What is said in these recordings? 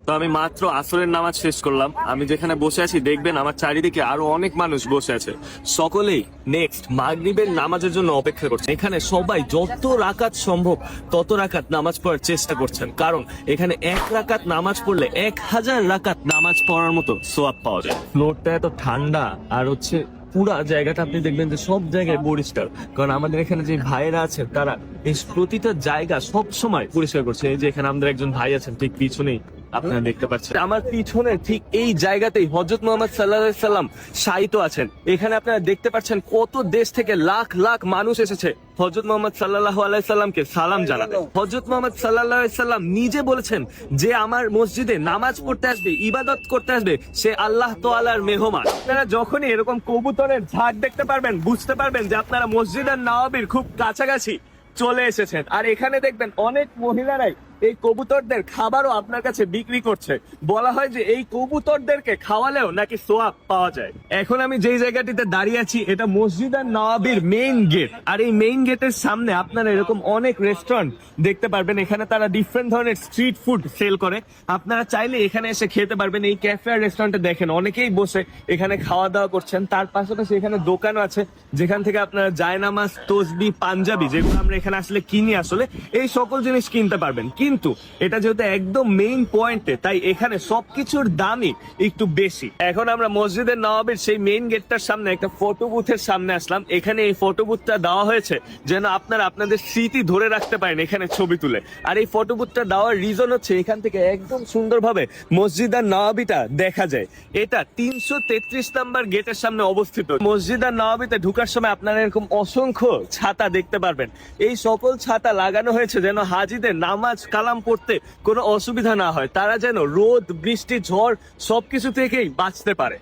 তো আমি মাত্র আসরের নামাজ শেষ করলাম। আমি যেখানে বসে আছি দেখবেন আমার চারিদিকে আরো অনেক মানুষ বসে আছে। সকলেই নেক্সট মাগরিবের নামাজের জন্য অপেক্ষা করছে। এখানে সবাই যত রাকাত সম্ভব তত রাকাত নামাজ পড়ার চেষ্টা করছেন, কারণ এখানে 1 রাকাত নামাজ পড়লে 1000 রাকাত নামাজ পড়ার মতো সোয়াব পাওয়া যায়। ফ্লোরটা এত ঠান্ডা আর হচ্ছে পুরা জায়গাটা আপনি দেখবেন যে সব জায়গায় পরিষ্কার, কারণ আমাদের এখানে যে ভাইয়েরা আছেন তারা এই প্রতিটা জায়গা সব সময় পরিষ্কার করছে। এই যে এখানে আমাদের একজন ভাই আছেন ঠিক পিছনেই আপনারা দেখতে পাচ্ছেন, আমার পিছনে ঠিক এই জায়গাতেই হযরত মুহাম্মদ সাল্লাল্লাহু আলাইহি সাল্লাম শায়িত আছেন। এখানে আপনারা দেখতে পাচ্ছেন কত দেশ থেকে লাখ লাখ মানুষ এসেছে হযরত মুহাম্মদ সাল্লাল্লাহু আলাইহি সাল্লামকে সালাম জানাতে। হযরত মুহাম্মদ সাল্লাল্লাহু আলাইহি সাল্লাম নিজে বলেছেন যে আমার মসজিদে নামাজ পড়তে আসবে, ইবাদত করতে আসবে, সে আল্লাহ তাআলার মেহমান। আপনারা যখনই এরকম কবুতরের ঝাঁক দেখতে পারবেন বুঝতে পারবেন যে আপনারা মসজিদের নববীর খুব কাছাকাছি চলে এসেছেন। আর এখানে দেখবেন অনেক মহিলারাই এই কবুতরদের খাবারও আপনার কাছে বিক্রি করছে। বলা হয় যে এই কবুতরদেরকে খাওয়ালেও নাকি সোয়াব পাওয়া যায়। এখন আমি যেই জায়গাটিতে দাঁড়িয়ে আছি এটা মসজিদ আর নওয়াবির মেইন গেট। আর এই মেইন গেটের সামনে আপনারা এরকম অনেক রেস্টুরেন্ট দেখতে পারবেন। এখানে তারা ডিফারেন্ট ধরনের স্ট্রিট ফুড সেল করে। আপনারা চাইলে এখানে এসে খেতে পারবেন। এই ক্যাফে আর রেস্টুরেন্টে দেখেন অনেকেই বসে এখানে খাওয়া দাওয়া করছেন। তার পাশাপাশি এখানে দোকানও আছে যেখান থেকে আপনারা জায়নামাজ, তসবি, পাঞ্জাবি যেগুলো আমরা এখানে আসলে কিনি, আসলে এই সকল জিনিস কিনতে পারবেন। কিন্তু এটা যেহেতু একদম মেইন পয়েন্টে, তাই এখানে সবকিছুর দামই একটু বেশি। এখন আমরা মসজিদের নওয়াবির সেই মেইন গেটটার সামনে একটা ফটো বুথের সামনে আসলাম। এখানে এই ফটো বুথটা দেওয়া হয়েছে যেন আপনারা আপনাদের স্মৃতি ধরে রাখতে পারেন এখানে ছবি তুলে। আর এই ফটো বুথটা দেওয়ার রিজন হচ্ছে এখান থেকে একদম সুন্দরভাবে মসজিদ আর নওয়াবিটা দেখা যায়। এটা 333 নাম্বার গেটের সামনে অবস্থিত। মসজিদ আর নওয়াবিতে ঢুকার সময় আপনারা এরকম অসংখ্য ছাতা দেখতে পারবেন। এই সকল ছাতা লাগানো হয়েছে যেন হাজিদের নামাজ কালাম পড়তে কোনো অসুবিধা না হয়, তারা যেন রোদ, বৃষ্টি, ঝড় সবকিছু থেকেই বাঁচতে পারে।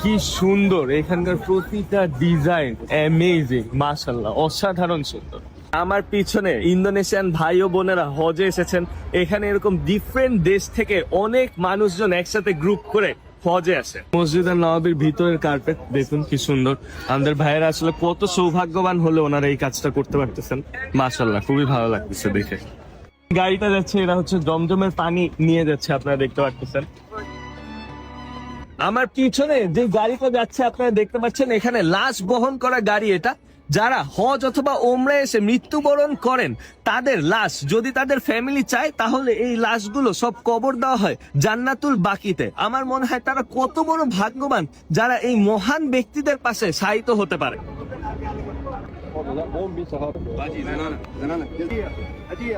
কি সুন্দর এখানকার প্রতিটা ডিজাইন, অ্যামেজিং, মাশাআল্লাহ, অসাধারণ সুন্দর। আমার পিছনে ইন্দোনেশিয়ান ভাই ও বোনেরা হজে এসেছেন। এখানে এরকম ডিফারেন্ট দেশ থেকে অনেক মানুষজন একসাথে গ্রুপ করে হজে আসে। মসজিদ আর নওয়াবির ভিতরের কার্পেট দেখুন কি সুন্দর। আমাদের ভাইয়েরা আসলে কত সৌভাগ্যবান হলে ওনারা এই কাজটা করতে পারতেছেন। মাশাআল্লাহ, খুবই ভালো লাগতেছে দেখে। গাড়িটা যাচ্ছে, এরা হচ্ছে জমজমের পানি নিয়ে যাচ্ছে, আপনারা দেখতে পাচ্ছেন। আমার পিছনে যে গাড়িটা যাচ্ছে আপনারা দেখতে পাচ্ছেন, এখানে লাশ বহন করা গাড়ি এটা। যারা হজ অথবা ওমরায় এসে মৃত্যুবরণ করেন তাদের লাশ যদি তাদের ফ্যামিলি চায় তাহলে এই লাশগুলো সব কবর দেওয়া হয় জান্নাতুল বাকিতে। আমার মনে হয় তারা কত বড় ভাগ্যবান যারা এই মহান ব্যক্তিদের পাশে শায়িত হতে পারে।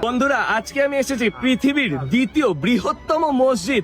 বন্ধুরা, আজকে আমি এসেছি পৃথিবীর দ্বিতীয় বৃহত্তম মসজিদ